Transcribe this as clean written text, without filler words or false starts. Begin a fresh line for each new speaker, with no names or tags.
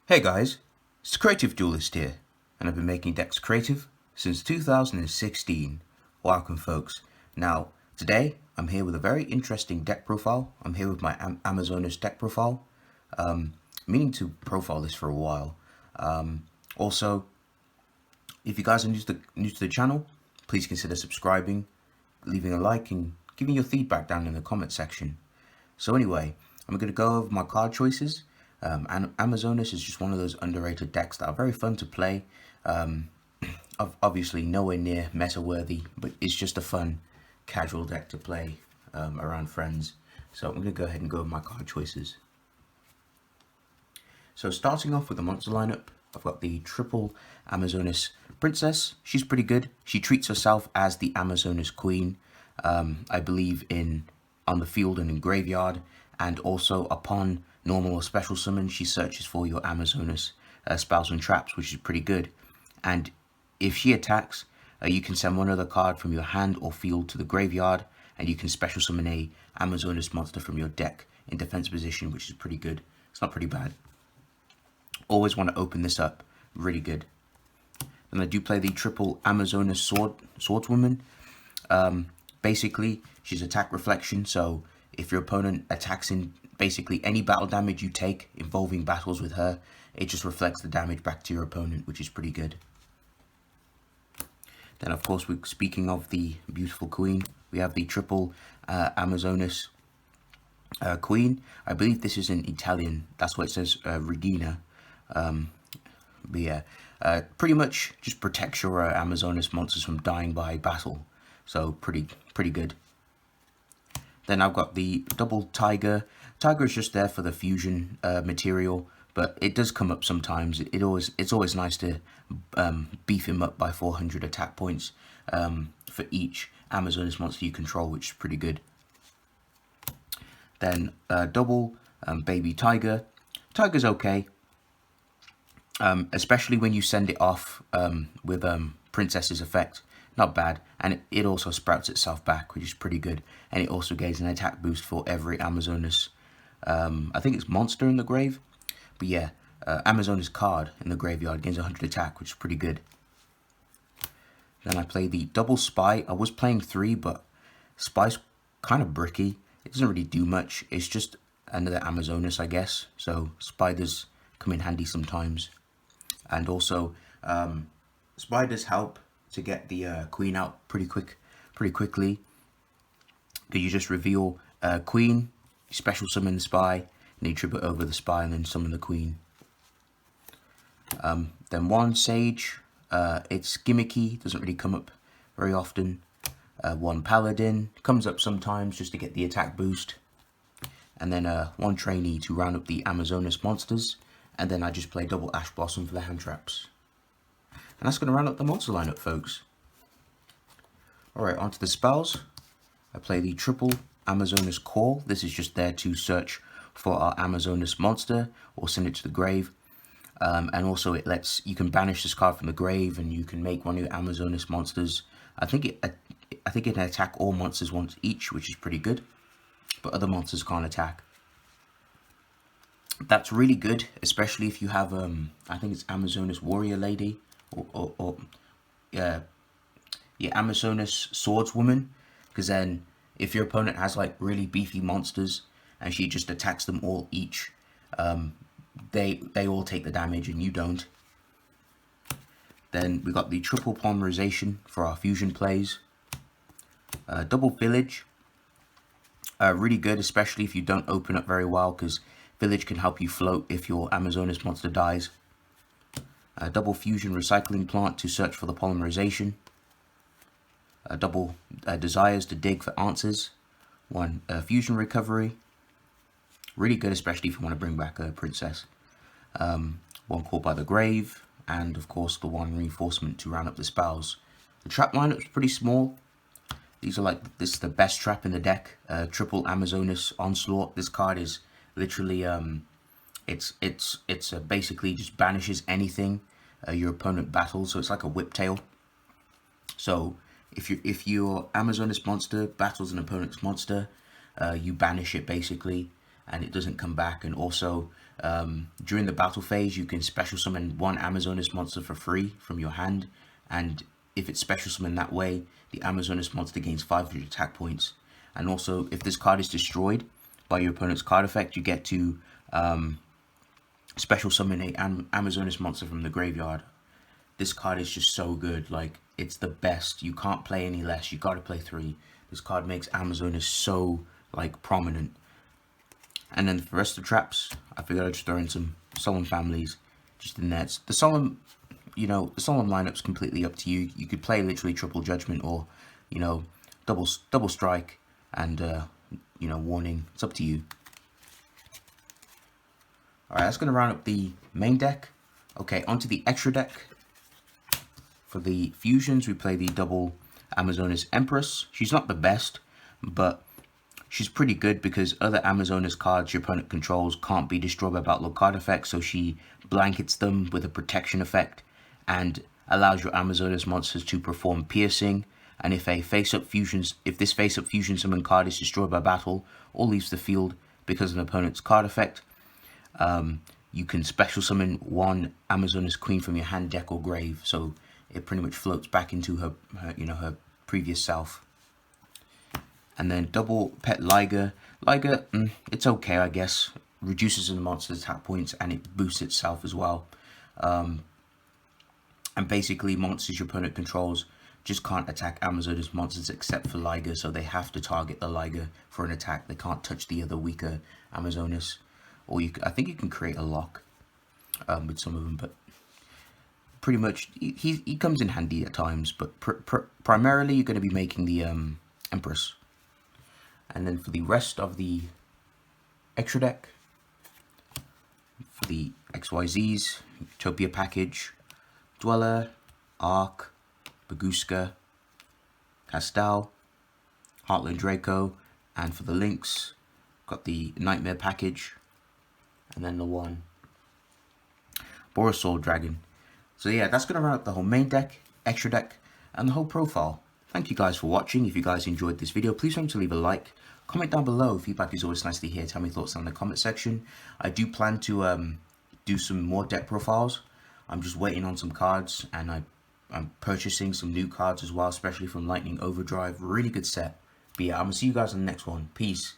Hey guys, it's the Creative Duelist here, and I've been making decks creative since 2016. Welcome folks. Now, today I'm here with a very interesting deck profile. I'm here with my Amazonas deck profile. Meaning to profile this for a while. Also, if you guys are new to the channel, please consider subscribing, leaving a like, and giving your feedback down in the comment section. So anyway, I'm going to go over my card choices. And Amazonas is just one of those underrated decks that are very fun to play. Obviously nowhere near meta worthy, but it's just a fun casual deck to play around friends. So I'm going to go ahead and go with my card choices. So starting off with the monster lineup, I've got the triple Amazonas princess. She's pretty good. She treats herself as the Amazonas queen. I believe on the field and in graveyard, and also upon normal or special summon, she searches for your Amazonas spells and traps, which is pretty good. And if she attacks, you can send one other card from your hand or field to the graveyard, and you can special summon a Amazonas monster from your deck in defense position, which is pretty good. It's not pretty bad. Always want to open this up. Really good. And I do play the triple Amazonas Swordswoman. Basically, she's attack reflection, so if your opponent attacks in basically any battle damage you take involving battles with her, it just reflects the damage back to your opponent, which is pretty good. Then, of course, speaking of the beautiful queen, we have the triple Amazonas queen. I believe this is in Italian. That's what it says, Regina. But yeah, pretty much just protects your Amazonas monsters from dying by battle. So pretty good. Then I've got the double tiger. Tiger is just there for the fusion material, but it does come up sometimes. It's always nice to beef him up by 400 attack points for each Amazonas monster you control, which is pretty good. Then double baby tiger. Tiger's okay, especially when you send it off with princess's effect. Not bad, and it also sprouts itself back, which is pretty good. And it also gains an attack boost for every Amazonas, I think it's monster in the grave. But yeah, Amazonas card in the graveyard gains 100 attack, which is pretty good. Then I play the double spy. I was playing 3, but spy's kind of bricky. It doesn't really do much. It's just another Amazonas, I guess. So spy does come in handy sometimes. And also, spy does help to get the queen out pretty quickly. Because you just reveal queen, special summon the spy, and you tribute over the spy and then summon the queen. Then one sage, it's gimmicky, doesn't really come up very often. One paladin, comes up sometimes just to get the attack boost. And then one trainee to round up the Amazonas monsters. And then I just play double Ash Blossom for the hand traps. And that's going to round up the monster lineup, folks. Alright, onto the spells. I play the triple Amazonas Call. This is just there to search for our Amazonas monster or send it to the grave. And also it lets you can banish this card from the grave, and you can make one of your Amazonas monsters. I think it can attack all monsters once each, which is pretty good. But other monsters can't attack. That's really good, especially if you have I think it's Amazonas Warrior Lady. Or Amazonas Swordswoman, because then if your opponent has like really beefy monsters and she just attacks them all each, they all take the damage and you don't. Then we got the triple Polymerization for our fusion plays. Double Village, really good, especially if you don't open up very well, because Village can help you float if your Amazonas monster dies. Double Fusion Recycling Plant to search for the Polymerization. Double Desires to dig for answers. One Fusion Recovery. Really good, especially if you want to bring back a princess. One Call by the Grave. And of course the one Reinforcement to round up the spells. The trap lineup's pretty small. These are this is the best trap in the deck. Triple Amazonas Onslaught. This card is literally it's basically just banishes anything your opponent battles, so it's like a whiptail. So if your Amazonas monster battles an opponent's monster, you banish it basically, and it doesn't come back. And also during the battle phase, you can special summon one Amazoness monster for free from your hand, and if it's special summoned that way, the Amazoness monster gains 500 attack points. And also, if this card is destroyed by your opponent's card effect, you get to special summon a Amazoness monster from the graveyard. This card is just so good. Like, it's the best. You can't play any less. You gotta play 3. This card makes Amazoness so, like, prominent. And then for the rest of the traps, I figured I'd just throw in some solemn families just in there. The solemn, you know, the solemn lineup's completely up to you. You could play literally triple judgment, or, you know, double strike and you know, warning. It's up to you. Alright, that's gonna round up the main deck. Okay, onto the extra deck. For the fusions, we play the double Amazoness Empress. She's not the best, but she's pretty good because other Amazoness cards your opponent controls can't be destroyed by battle card effects, so she blankets them with a protection effect and allows your Amazoness monsters to perform piercing. And if this face-up fusion summon card is destroyed by battle or leaves the field because of an opponent's card effect, you can special summon one Amazoness Queen from your hand, deck, or grave. So it pretty much floats back into her her previous self. And then double pet Liger. Liger, it's okay, I guess. Reduces the monster's attack points and it boosts itself as well. And basically, monsters your opponent controls just can't attack Amazoness monsters except for Liger, so they have to target the Liger for an attack. They can't touch the other weaker Amazoness. Or I think you can create a lock with some of them, but pretty much he comes in handy at times. But primarily, you're going to be making the Empress. And then for the rest of the extra deck, for the XYZs, Utopia package, Dweller, Ark, Baguska, Castal, Heartland Draco, and for the links, got the Nightmare package, and then the one Borosaur Dragon. So yeah, that's going to round up the whole main deck, extra deck, and the whole profile. Thank you guys for watching. If you guys enjoyed this video, please remember to leave a like. Comment down below. Feedback is always nice to hear. Tell me thoughts in the comment section. I do plan to do some more deck profiles. I'm just waiting on some cards, and I'm purchasing some new cards as well, especially from Lightning Overdrive. Really good set. But yeah, I'm going to see you guys on the next one. Peace.